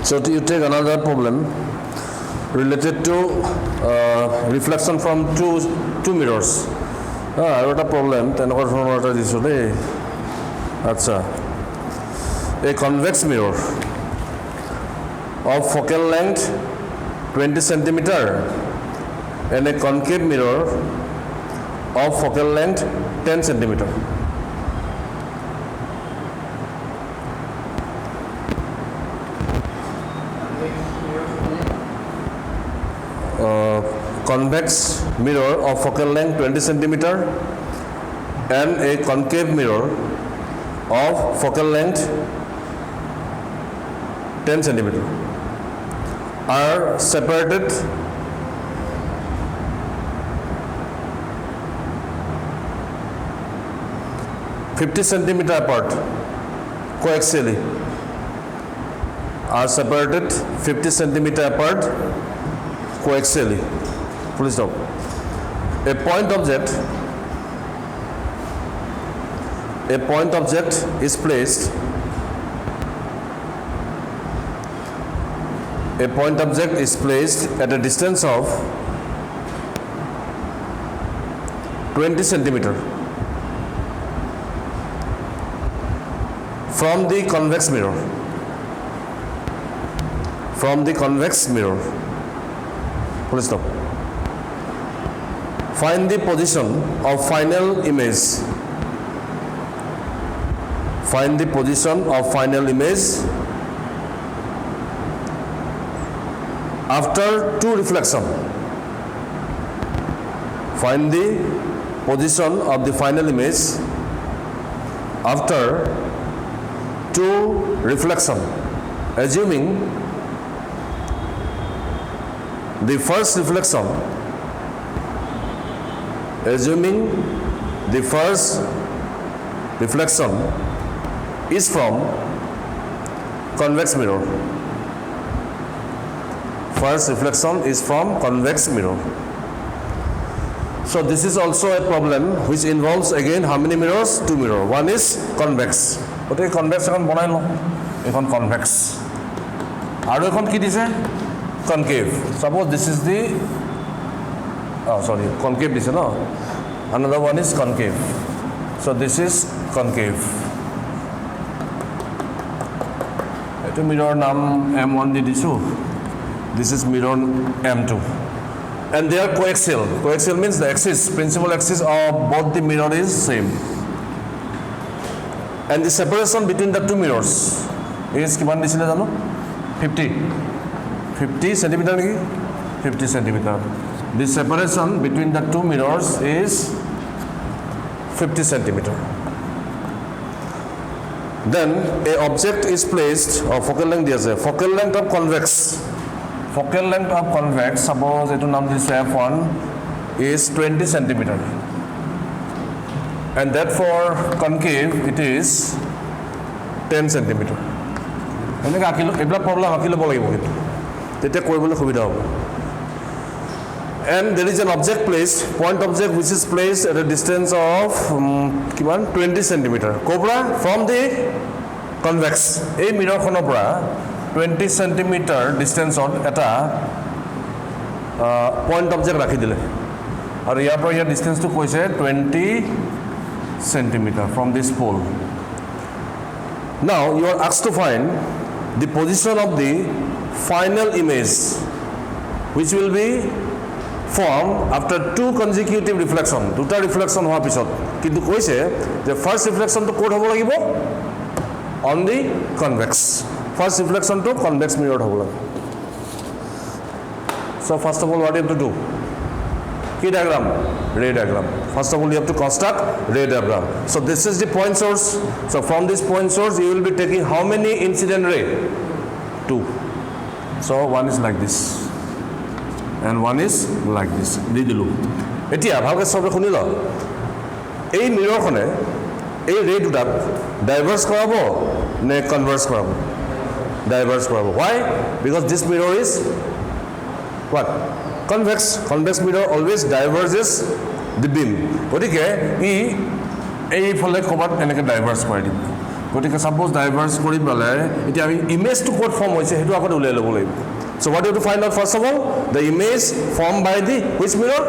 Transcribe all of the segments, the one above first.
So you take another problem related to reflection from two mirrors. I got a problem. A convex mirror of focal length 20 centimeter and a concave mirror of focal length 10 centimeter. Convex mirror of focal length 20 centimeter and a concave mirror of focal length 10 centimeter are separated (50 centimeter) apart coaxially. Are separated 50 centimeter apart coaxially. Full stop. A point object is placed. A point object is placed at a distance of 20 centimeter from the convex mirror. Full stop. Find the position of final image. Find the position of final image after two reflection. Find the position of the final image after two reflection, assuming the first reflection is from convex mirror. First reflection is from convex mirror. So this is also a problem which involves again how many mirrors? Two mirrors. One is convex. Okay, convex এখন বনাই লওঁ এখন convex আৰু এখন কি দিছে concave. Suppose this is the concave দিছে ন, another one is concave. So this is concave. এটো mirror নাম M1 দি দিছো. This is mirror M2. And they are coaxial. Coaxial means the axis, principal axis of both the mirror is same. And the separation between the two mirrors is কিমান দিছিলে জানো 50 centimeter নেকি 50 centimeter. The separation between the two mirrors is 50 centimeter. Then a object is placed or focal length is a focal length of convex. Focal length of convex, suppose etu naam dise F1 is 20 centimeter. And that for concave it is 10 centimeter. এনেকা আকিলো এবলা problem আকিলো লাগিব কিন্তু তেতে কৰিবলৈ সুবিধা হ'ব. And there is an object placed, point object which is placed at a distance of 20 centimeter. Cobra from the convex. A mirror khonor pora 20 centimeter distance on eta point object rakhi dile. Aru ইয়াৰ পৰা ইয়াৰ distance to কৈছে 20 centimeter from this pole. Now you are asked to find the position of the final image which will be formed after two consecutive reflection. Duta reflection hoar pisot kintu koise je first reflection to code hobo lagibo on the convex. First reflection to convex mirror hobo lagibo. So first of all what you have to do? Key diagram, ray diagram. First of all you have to construct ray diagram. So this is the point source. So from this point source you will be taking how many incident ray? 2. So one is like this and one is like this. Di dilu. Etia bhalke sobe khunilo. Ei mirror khone ei ray duta diverge korabo ne converge korabo? Diverge korabo. Why? Because this mirror is what? Convex. Convex mirror always diverges the beam. গতিকে ই এই ফলে কবাত এনেকে diverse কৰি দিব গতিকে suppose ডাইভাৰ্স কৰি পেলে এতিয়া আমি ইমেজটো কোড ফৰ্ম হৈছে হেতু আগতে উলাই ল'ব লাগিব so what do you have to find out first of all the image formed by the which mirror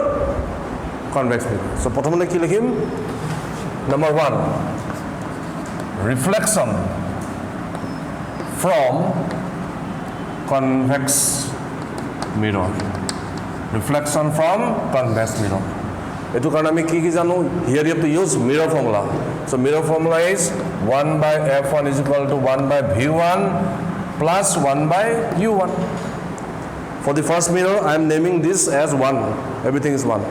convex mirror so প্ৰথমতে কি লিখিম number 1 reflection from convex mirror reflection from convex mirror etu karone ami ki janu here you have to use mirror formula so mirror formula is 1 by f1 is equal to 1 by v1 plus 1 by u1 for the first mirror I am naming this as 1 everything is 1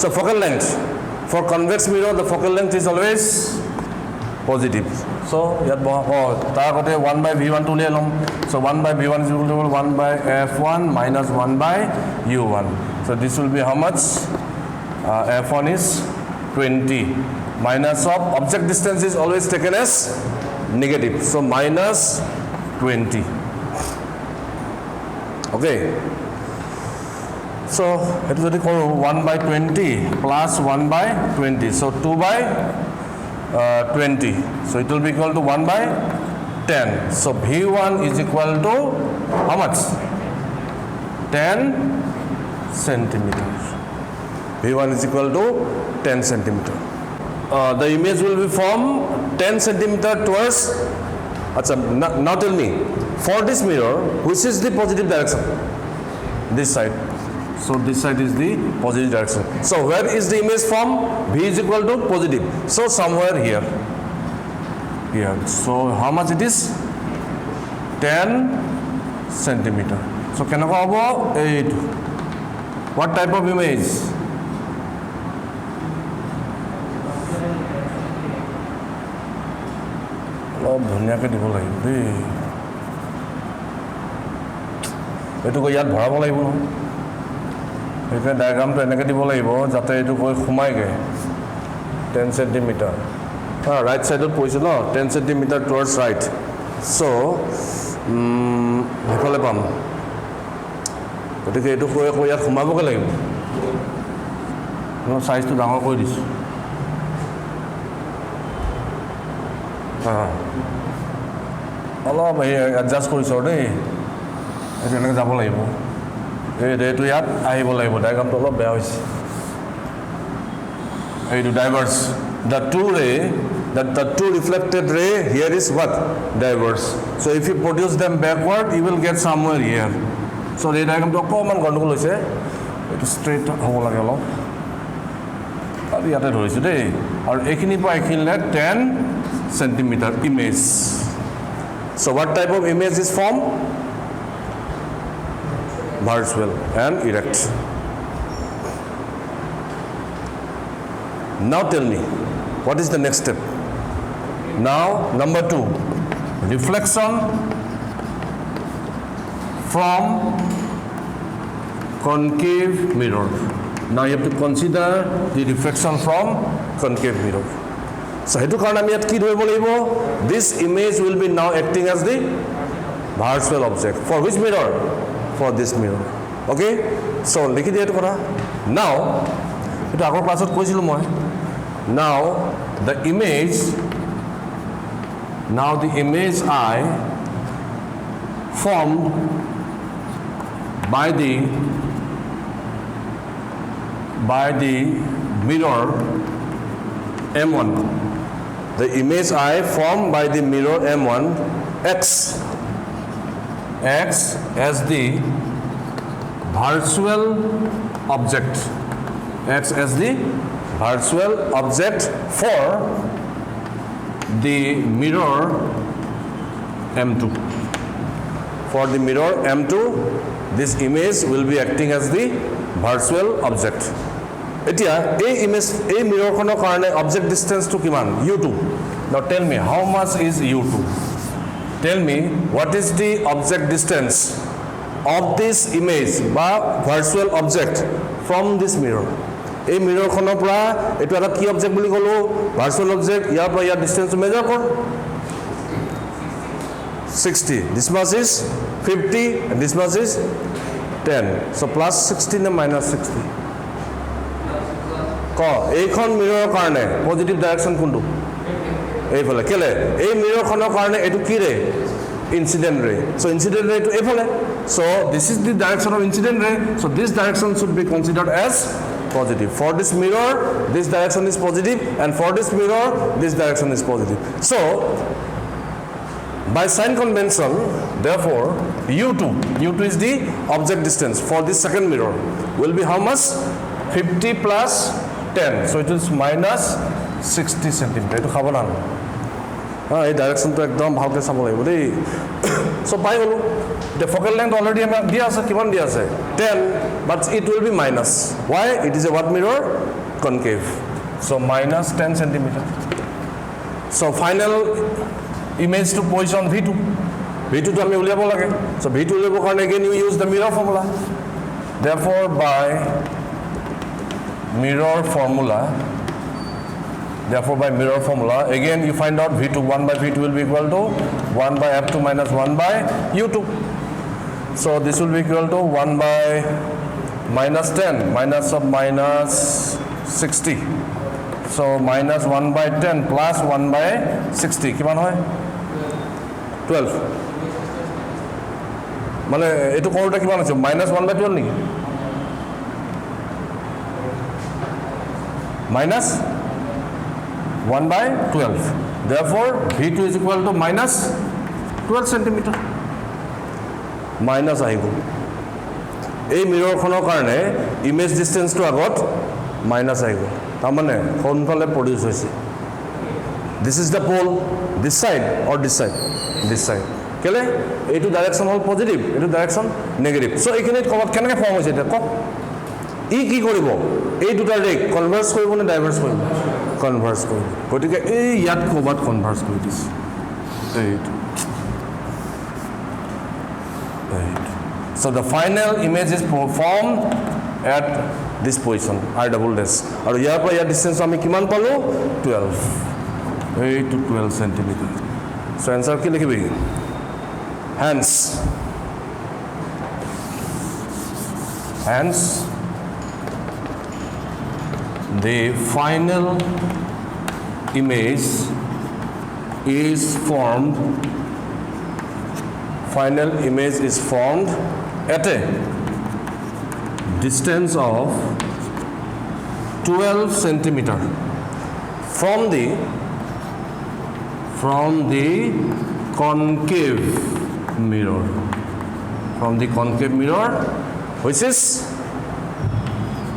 so focal length for convex mirror the focal length is always positive so yat ta gote 1 by v1 to le lom so 1 by v1 is equal to 1 by f1 minus 1 by u1 so this will be how much f1 is 20 minus of object distance is always taken as negative so minus 20 okay so it is equal to 1 by 20 plus 1 by 20 so 2 by 20 so it will be equal to 1 by 10 so v1 is equal to how much 10 centimeters v1 is equal to 10 centimeter the image will be from 10 centimeter towards now tell me for this mirror which is the positive direction this side so this side is the positive direction so where is the image from v is equal to positive so somewhere here so how much it is 10 centimeter so kenaka hobo 8 what type of image ধুনিয়াকে দিব লাগিব দেই এটো কো ইয়াত ভৰাব লাগিব ন এটা ডায়াগ্ৰামটো এনেকে দিব লাগিব যাতে এটো কই খুমাইগে 10 centimetre right side of position no 10 centimeter towards right so হেফালে পাম গতিকে এটো কই ইয়াত খুমাবকে লাগিব ন সাইজটো ডাঙৰ কৰি দিছো অলপ এডজাস্ট কৰিছো দেই এটো এনেকে যাব লাগিব এইটো ইয়াত আহিব লাগিব ডায়াগ্ৰামটো অলপ বেয়া হৈছে এইটো ডাইভাৰ্স the two reflected ray here is what diverse so if you produce them backward you will get somewhere here so the diagram to common গন্ডগোল হৈছে এটো straight হ'ব লাগে অলপ আৰু ইয়াতে ধৰিছো দেই আৰু এখিনি পা এখিনলে 10 centimeter image so what type of image is formed vertical and erect now tell me what is the next step now number 2 reflection from concave mirror now you have to consider the reflection from concave mirror so hetu karone ami at ki dhoribo laibo this image will be now acting as the vertical object for which mirror for this mirror okay so likhi diye etu kora now etu agor classot koisilu moi now the image I formed by the mirror M1 the image I formed by the mirror M1 X as the virtual object X as the virtual object for the mirror M2 for the mirror M2 this image will be acting as the virtual object etia a image a mirror kono karone object distance to kiman u2 now tell me how much is u2 tell me what is the object distance of this image ba virtual object from this mirror এই mirror খনৰ পৰা এটো এটা কি object বুলি কলো virtual object ইয়াৰ পৰা ইয়াৰ distance measure কৰ 60 this much is 50 and this much is 10 so plus 60 and minus 60 ক এইখন মিৰৰৰ কাৰণে পজিটিভ ডাইৰেকশন কোনটো এইফালে কেলে এই মিৰৰখনৰ কাৰণে এটো কি ৰে incident ray so incident ray to এইফালে so this is the direction of incident ray so this direction should be considered as positive for this mirror this direction is positive and for this mirror this direction is positive so by sign convention therefore u2 is the object distance for this second mirror will be how much 50 plus 10 so it is minus 60 centimeter eto khabo na এই ডাইৰেকশ্যনটো একদম ভালকৈ চাব লাগিব দেই so পাই গ'লো the focal length already আমি দিয়া আছে কিমান দিয়া আছে 10 but it will be minus why it is a what mirror concave so minus 10 centimeter so final image to position v2 to আমি উলিয়াব লাগে so v2 উলিয়াবৰ কাৰণে again you use the mirror formula therefore by mirror formula again you find out v2 1 by v2 will be equal to 1 by f2 minus 1 by u2 so this will be equal to 1 by minus 10 minus of minus 60 so minus 1 by 10 plus 1 by 60 কিমান হয় 12 মানে এটো কোনটা কিমান আছে minus 1 by 12 নেকি minus 1 by 12 therefore v2 is equal to minus 12 centimeter minus আহিব এই মিৰৰখনৰ কাৰণে ইমেজ ডিসটেন্সটো আগত মাইনাস আহিব তাৰ মানে কোনফালে প্ৰডিউস হৈছে this is the pole this side or this side কেলে এইটো ডাইৰেকশন হল পজিটিভ এইটো ডাইৰেকশন নেগেটিভ সো এইখিনিত কত কেনেকৈ ফৰ্ম হৈছে এটা কক ই কি কৰিব এই দুটা ৰেক কনভাৰ্স কৰিব নে ডাইভাৰ্স কৰিব কনভাৰ্স কৰিব গতিকে এই ইয়াত কোবাত কনভাৰ্স কৰি দিছে এইটো so the final image is formed at this position r double dash আৰু ইয়াৰ পৰা ইয়াৰ ডিসটেন্স আমি কিমান পালো 12 8 to 12 centimeter so answer কি লিখিবি hence the final image is formed at a distance of 12 centimeter from the concave mirror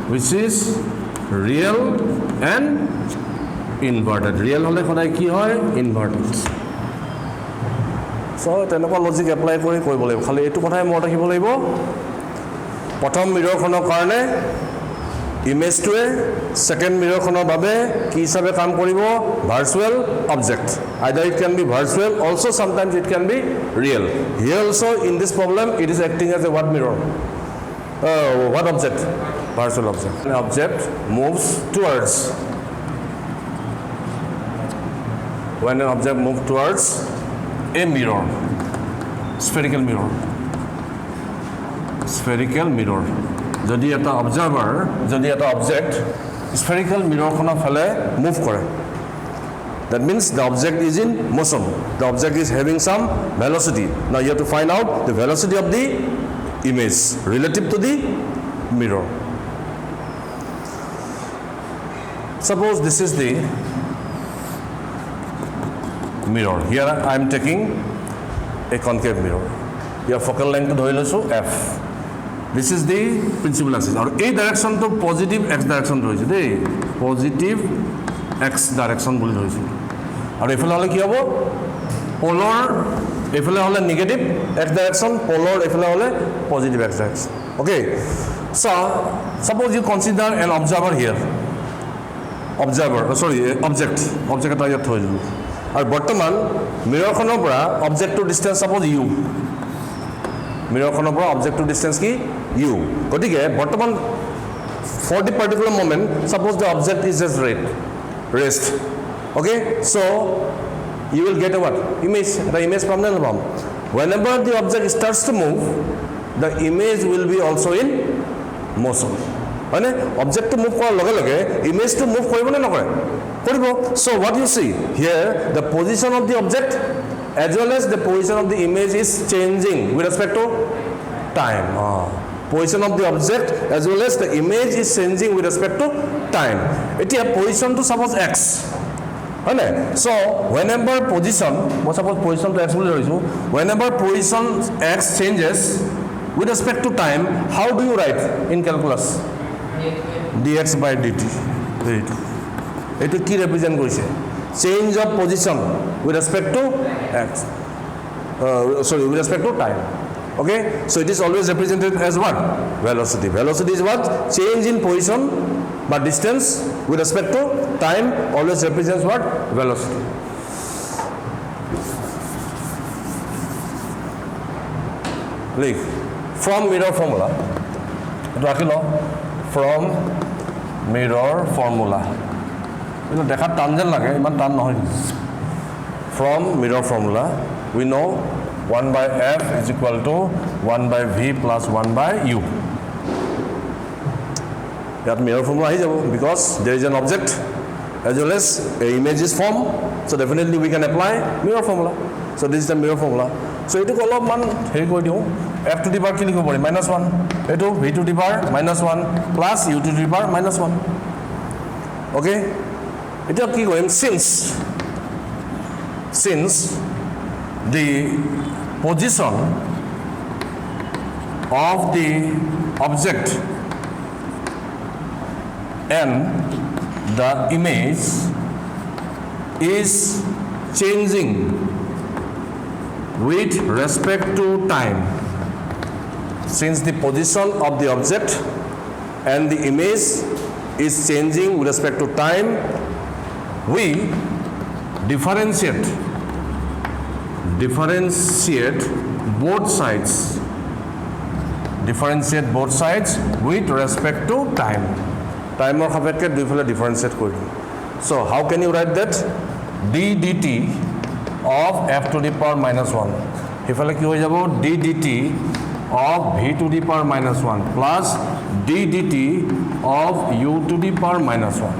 which is real and inverted real hole khoday ki hoy inverted so tenokwa logic apply kori koibo laibo khali etu kothai mor rakhibo laibo prothom mirror khonor karone image to second mirror khonor babe ki hisabe kaam koribo virtual object either it can be virtual also sometimes it can be real here also in this problem it is acting as a what mirror what object virtual object an object moves towards when an object moves towards a mirror spherical mirror যদি এটা observer যদি এটা object spherical mirror khona phale move kore that means the object is in motion the object is having some velocity now you have to find out the velocity of the image relative to the mirror suppose this is the mirror here I am taking a concave mirror your focal length dhori loisu f this is the principal axis or a direction to positive x direction roise de positive x direction boli roise aru efale hole ki hobo polar efale hole negative x direction polar efale hole positive x direction okay so suppose you consider an observer here object eta yat thoi dilu aru bortoman mirror khonor pora object to distance suppose u mirror khonor pora object to distance ki u gotike bortoman for the particular moment suppose the object is just rest okay so you will get a what the image from the album whenever the object starts to move the image will be also in motion মানে object to move কৰাৰ লগে লগে image to move কৰিব নে নকৰে So what you see here, the position of the object as well as the position of the image is changing with respect to time. Position of the object as well as the image is changing with respect to time. Etia position to suppose x. So whenever position, suppose position to x, whenever position x changes with respect to time, how do you write in calculus? dx by dt. It will represent change of position with respect to x. With respect to time. Okay, so it is always represented as what? Velocity. Velocity is what? Change in position but distance with respect to time always represents what? Velocity. Like from mirror formula. From mirror formula. দেখা টান যেন লাগে, ইমান টান নহয়। From mirror formula, we know 1 by f is equal to 1 by v plus 1 by u. That mirror formula ahi jabo because there is an object as well as an image is formed, so definitely we can apply mirror formula. So this is the mirror formula. So etu olop man heri koi diu, f to the power ki likhibo pari -1, etu v to the power -1 plus u to the power -1. Okay, এটা কি কইম, since the position of the object and the image is changing with respect to time. Since the position of the object and the image is changing with respect to time, we differentiate both sides. Differentiate both sides with respect to time. Time or sapekke duifale differentiate kori. So how can you write that? d dt of f to the power -1. Ifale ki hoi jabo? d dt of v to the power -1 plus d dt of u to the power -1.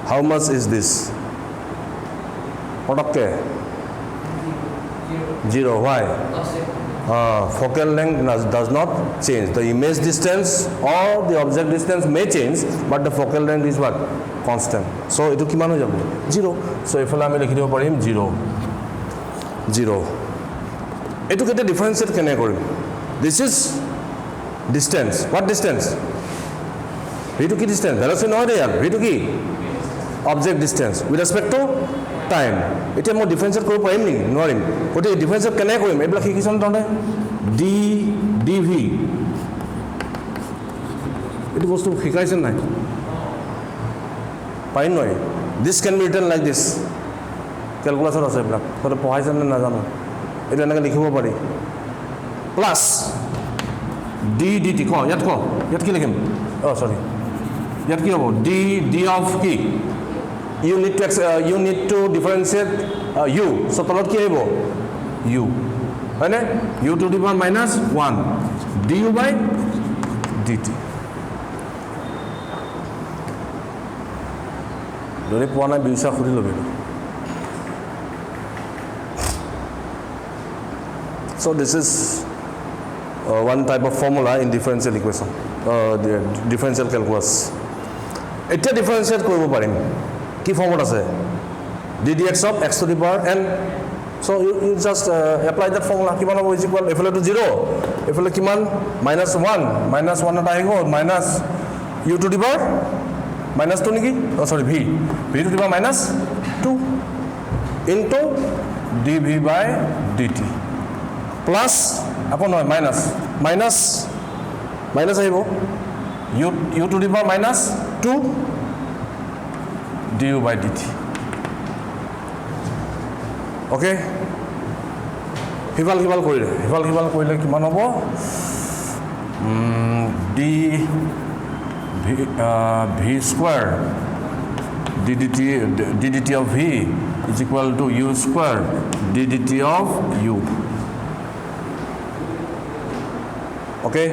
How much is this? Okay. 0. Why? Focal length does not change. The image distance or the object distance may change, but the focal length is what? Constant. So it will kiman hoi jabo? 0. So if I likhi dibo parim 0. Etu kete differentiate kene korim? This is distance. What distance? V2 ki distance? Velocity nohoy de yaar. V2 ki object distance with respect to time. It is more differentiate koribo parim niki? Norim. Kote differentiate kene korim? Ebla kikison tone dv. Etu bostu hikaisen nai? Parim noy. This can be written like this. Calculus ase ebla. Kote pohaisen na jano. Etu enaka likhibo pari. Plus d dt ko yat ki likhim? Oh sorry. Yat ki hobo? d of ki? You need to differentiate u. So tolot ki hobo? U. Right? U to the power -1 du by dt. Dori poa na bisa khuri lobe. So this is one type of formula in differential equation, the differential calculus. Eta differentiate koribo parim. Ki formula ase? ddx of x to the power n. So you just apply that formula. Kiman hobo is equal efale to 0. Efale kiman -1. -1 eta ahibo minus u to the power -2 niki? Oh sorry, v to the power -2 into dv by dt. Plus upon minus ahibo u to the power -2 du by dt. Okay, hival korile kiman hobo? V square ddt of v is equal to u square ddt of u. Okay,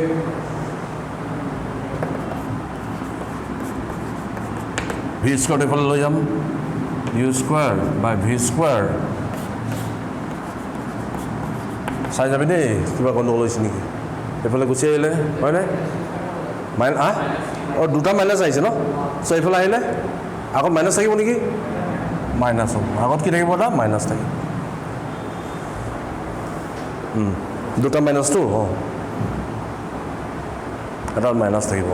V square এফালে লৈ যাম U square বাই V square চাই যাবি দেই কিবা গণ্ডগোল হৈছে নেকি এইফালে গুচি আহিলে হয়নে দুটা মাইনাছ আহিছে ন চ' এইফালে আহিলে আগত মাইনাছ থাকিব নেকি মাইনাছ হ'ব আগত কি থাকিব এটা মাইনাছ থাকিব দুটা মাইনাছটো অঁ এটা মাইনাছ থাকিব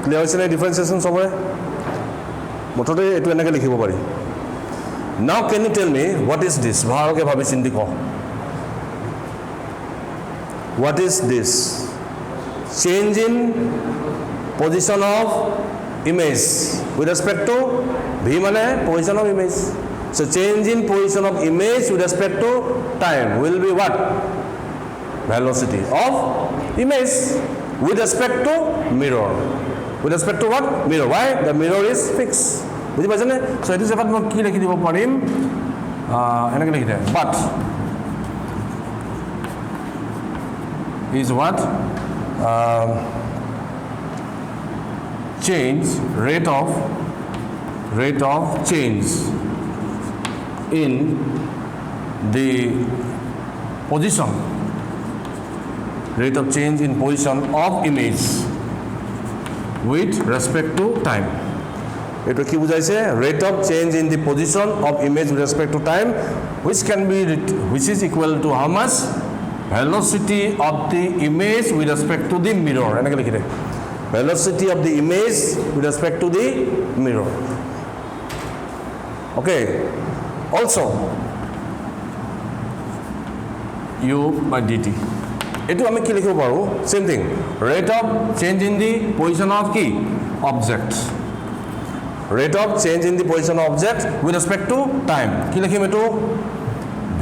ক্লিয়াৰ হৈছে নে ডিফাৰেঞ্চিয়েশ্যন চবৰে মুঠতে এইটো এনেকৈ লিখিব পাৰি নাও কেন you tell me what is দিছ ভালকৈ ভাবি চিন্তি কওঁ what is this change in position of image with respect to v মানে position of image so' change in position of image with respect to time will be what velocity of image with respect to mirror with respect to what mirror why the mirror is fixed বুঝি পাইছেনে so এইটো জেগাত মই কি লিখি দিব পাৰিম এনেকৈ লিখি দে but is what change rate of change in the position rate of change in position of image with respect to time eto ki bujhaise rate of change in the position of image with respect to time which is equal to how much velocity of the image with respect to the mirror enake likhide velocity of the image with respect to the mirror okay also u by dt এইটো আমি কি লিখিব পাৰোঁ same thing rate of change in the position of কি object rate of change in the position of object with respect to time কি লিখিম এইটো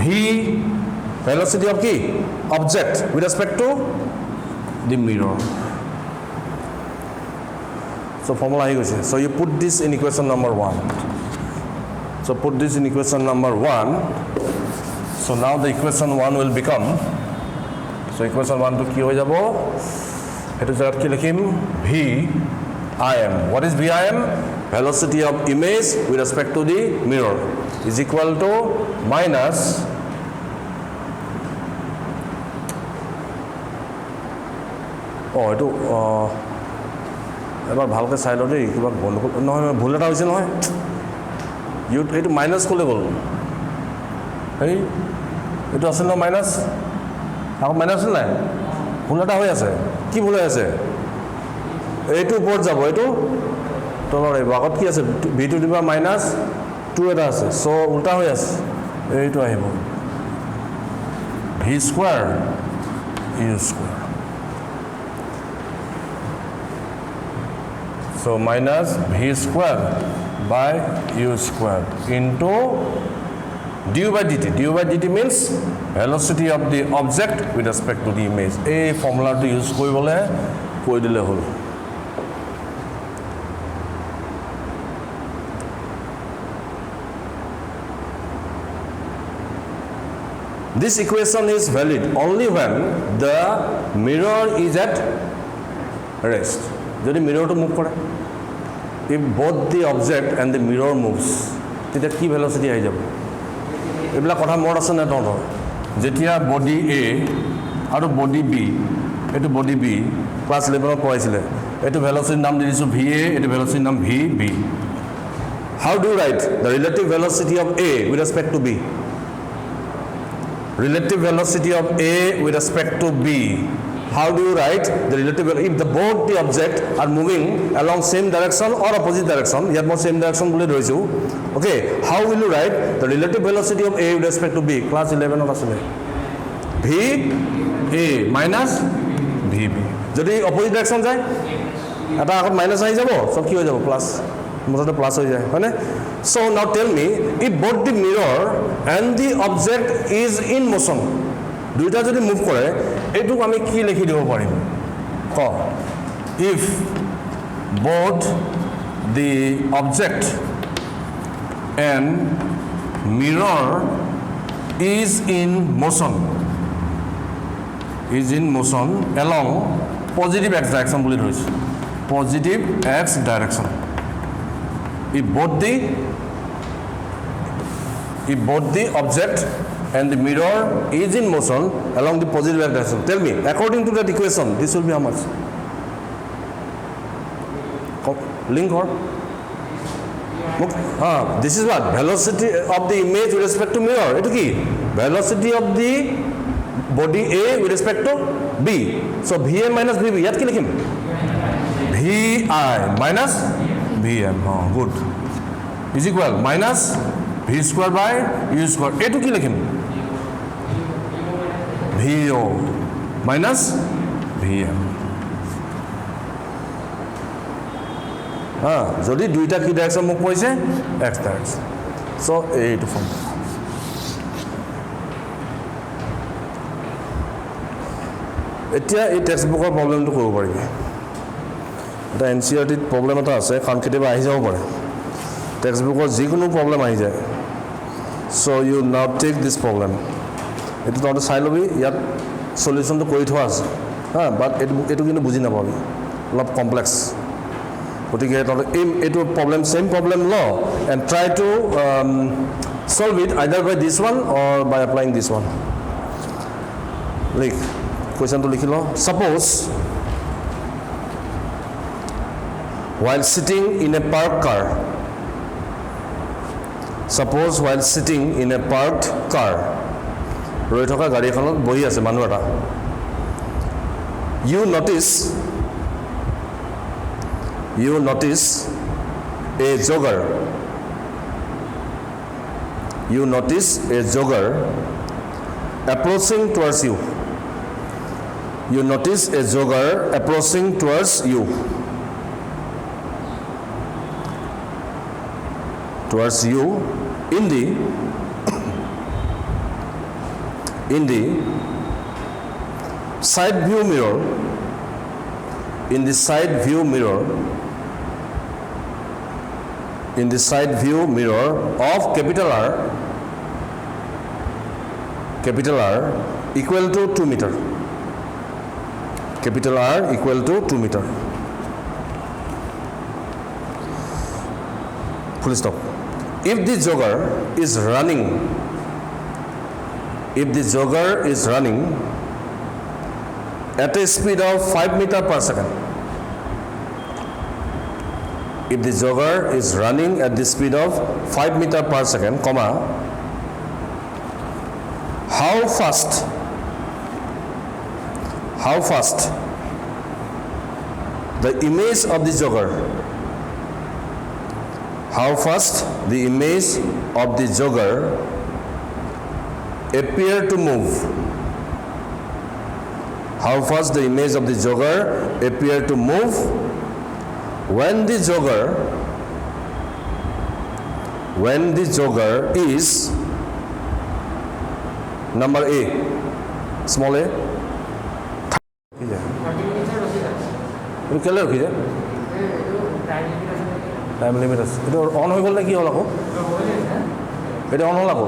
v velocity of কি object with respect to the mirror so' formula আহি গৈছে so' you put this in equation number 1 so' put this in equation number 1 so' now the equation 1 will become so equation 1 to কি হৈ যাব এটো জায়গা কি লিখিম VIM what is VIM velocity of image with respect to the mirror is equal to minus এটো এবাৰ ভালকৈ চাই লওঁ দেই কিবা গণ্ডগোল নহয় ভুল এটা হৈছে নহয় এইটো মাইনাছ ক'লে গ'ল এই এইটো আছিল ন মাইনাছ আকৌ মাইনাছ নাই ভুল এটা হৈ আছে কি ভুল হৈ আছে এইটো ওপৰত যাব এইটো তলত আহিব আগত কি আছে ভিটো দিবা মাইনাছ 2 এটা আছে চ' উল্টা হৈ আছে এইটো আহিব ভি স্কোৱাৰ ইউ স্কোৱাৰ চ' minus v square by u square into du by dt means velocity of the object with respect to the image এই ফৰ্মুলাটো ইউজ কৰিবলৈ কৈ দিলে হ'ল this equation is valid only when the mirror is at rest যদি মিৰৰটো move কৰে if both the object and the mirror moves তেতিয়া কি velocity আহি যাব এইবিলাক কথা মনত আছে নে তহঁতৰ যেতিয়া বডি এ আৰু বডি বি এইটো বডি বি ক্লাছ 11 পঢ়াইছিলে এইটো ভেলচিটিৰ নাম দি দিছোঁ ভি এ এইটো ভেলচিটিৰ নাম V B how do write the relative velocity of A with respect to B relative velocity of A with respect to B. How do you write the relative velocity? If both the objects are moving along same direction or opposite direction, here more same direction bole doisu. Okay, how will you write the relative velocity of A with respect to B? Class 11 or asile. V A minus V B. Jodi opposite direction jay, eta agot minus ahi jabo, sob ki hoy jabo plus. Motote plus hoy jay, hoine? So now tell me, if both the mirror and the object is in motion, দুইটা যদি move কৰে এইটো আমি কি লিখি দিব পাৰিম ক if both the object and mirror is in motion is in motion along positive x direction বুলি ধৰিছো positive x direction if both the object and the mirror is in motion along the positive x direction. Tell me, according to that equation, this will be how much? Link or? This is what? Velocity of the image with respect to mirror. It is key. Velocity of the body A with respect to B. So Vm minus Vb. Yat ki likhim? Vi minus Vm. Good. Is equal minus V square by U square. A to ki likhim? Vo minus Vm. যদি দুইটা কি direction মোক কৈছে x direction so এইটো form এতিয়া এই text বুকৰ প্ৰবলেমটো কৰিব পাৰিবি এটা এনসিআৰটি প্ৰবলেম এটা আছে কাৰণ কেতিয়াবা আহি যাব পাৰে টেক্সট বুকৰ যিকোনো প্ৰবলেম আহি যায় সো ইউ নাও টেক দিস প্ৰবলেম এটো তহঁতে চাই লবি ইয়াত সলিউশনটো কৰি থোৱা আছে বাট এটো কিন্তু বুজি নাপাবি অলপ কমপ্লেক্স গতিকে তহঁতে এইটো প্ৰবলেম সেম প্ৰবলেম ল and try two solve it either by this one or by applying this one. Like question to likhi lo. Suppose while sitting in a parked car, roi thoka gari ekhanot bohi ase manu eta, you notice a jogger. You notice a jogger approaching towards you. You notice a jogger approaching towards you. Towards you in the side view mirror. In the side view mirror. In the side view mirror of capital R equal to 2 meter. Capital R equal to 2 meter. Full stop. If the jogger is running at a speed of 5 meter per second. If the jogger is running at the speed of 5 meter per second, comma, how fast the image of the jogger appear to move. How fast the image of the jogger appear to move when the jogger is number A, small a, 30 time limit আছে এটা on হৈ গল কি হল আকৌ এটা on হল আকৌ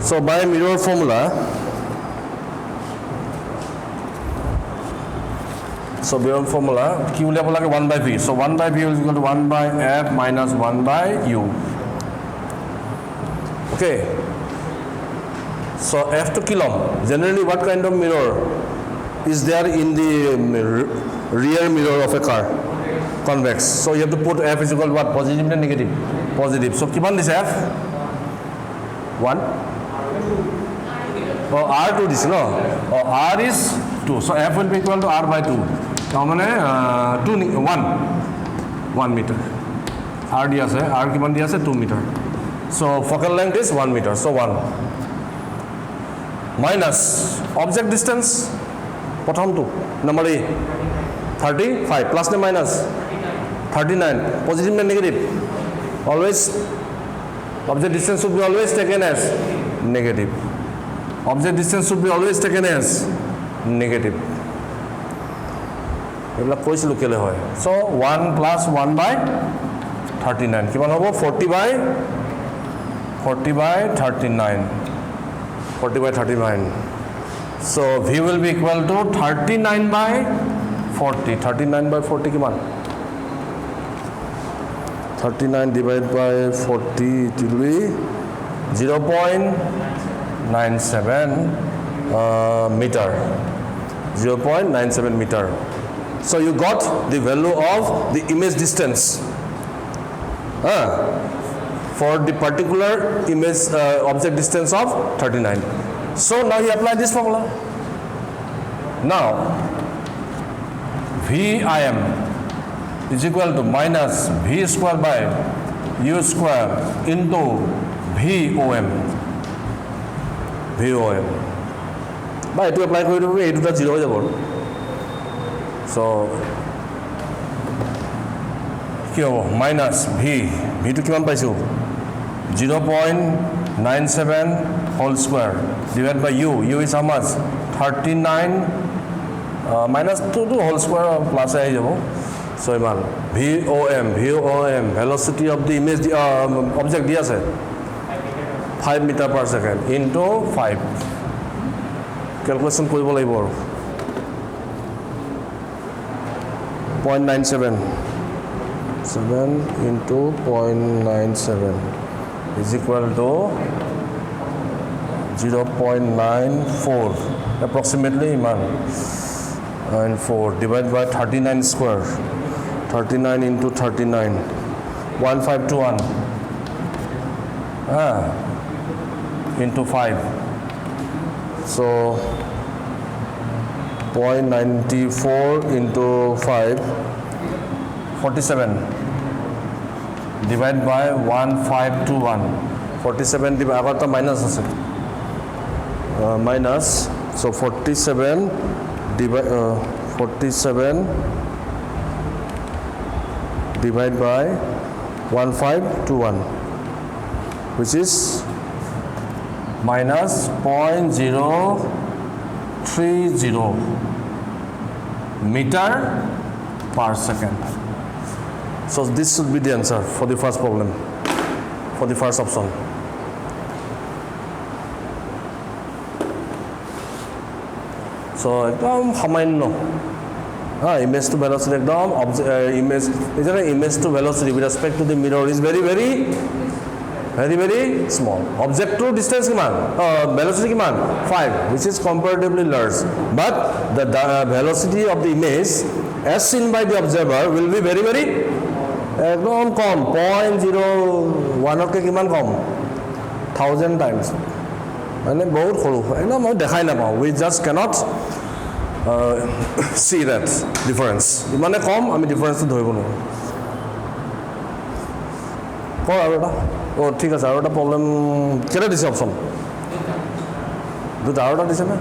so by mirror formula কি উলিয়াব লাগে 1 by v. So 1 by v is equal to 1 by f minus 1 by u. Okay. So f to kilom. Generally, what kind of mirror is there in the rear mirror of a car? Convex. So you have to put f is equal to what? Positive and negative? Positive. So kiman this f? 1? Oh, R2 this, no? Oh, R is 2. So f will be equal to R by 2. So 1 meter. R diya ase, R kiman diya ase 2 meter. So focal length is 1 meter. So 1 minus object distance. Prothom to number A 35 plus and minus 39. Positive and negative. Always object distance should be always taken as negative. Object distance should be always taken as negative. এইবিলাক কৈছিলো কেলে হয় so 1 plus 1 by 39 কিমান হ'ব 40 by 39 40 by 39 So V will be equal to 39 by 40. 39 by 40 kiman? 39 divided by 40, it will be 0.97 meter. 0.97 meter. So you got the value of the image distance for the particular image object distance of 39. So now you apply this formula. Now VIM is equal to minus V square by U square into VOM. VOM. By to apply to it to 0. So here minus V to kiman paisu 0.97 whole square divided by U is how much 39 minus 2 whole square plus a jabo. So iman VOM velocity of the image object dia ase 5 meter per second into 5 calculation koribo laibo 0.97 7 into 0.97 is equal to 0.94 approximately iman and 4 divided by 39 square 39 into 39 1521 into 5 so 0.94 into 5 47 divided by 1521 47 divided minus minus so 47 divided by 1521 which is minus 0.030 meter per second. So this should be the answer for the first problem, for the first option. So ekdom samanyo image to velocity ekdom image to velocity with respect to the mirror is very small. Object to distance kiman velocity kiman 5 which is comparatively large, but the velocity of the image as seen by the observer will be very ekdom kom 0.01 ke kiman kom 1000 times mane bahut khoru ekdom dekhai na pao. We just cannot see that difference. Imane kom ami difference to dhoribo no ko aru oh ঠিক আছে আৰু এটা problem কেনে দিছে option দুটা আৰু এটা দিছে না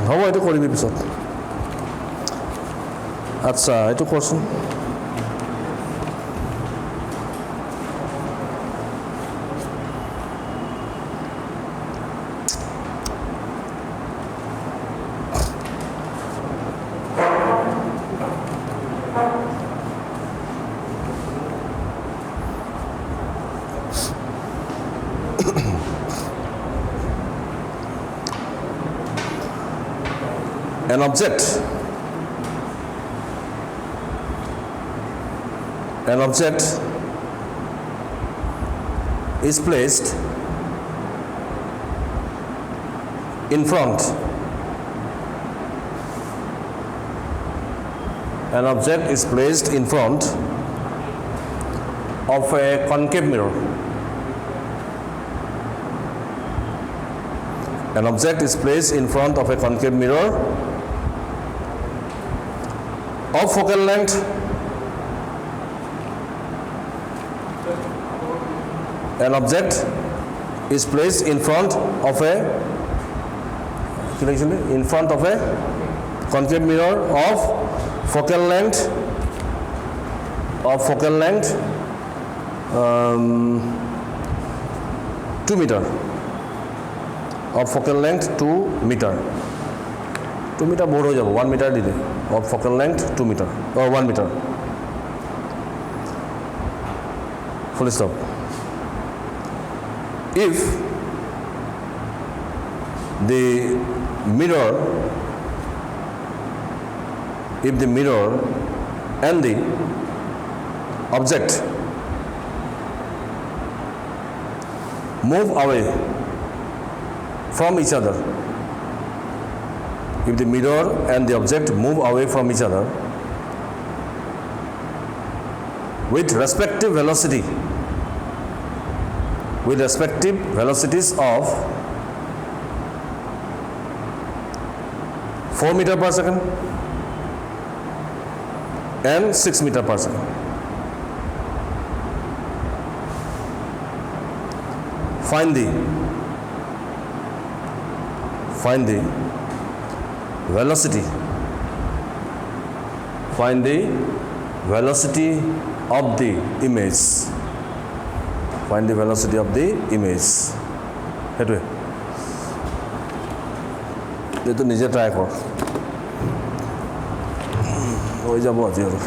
হ'ব এইটো কৰিবি পিছত আচ্ছা এইটো কৰচোন An object is placed in front. An object is placed in front of a concave mirror. An object is placed in front of a concave mirror of focal length an object is placed in front of a concave mirror of focal length 2 meter of focal length 2 meter 2 meter board ho jabo 1 meter dile of focal length 2 meter or 1 meter full stop. If the mirror, if the mirror and the object move away from each other, if the mirror and the object move away from each other with respective velocities of 4 meter per second and 6 meter per second. Find the velocity. Find the velocity of the image. Find the velocity of the image. Headway. This is নিজে try কর। হয়ে যাব আজি আৰু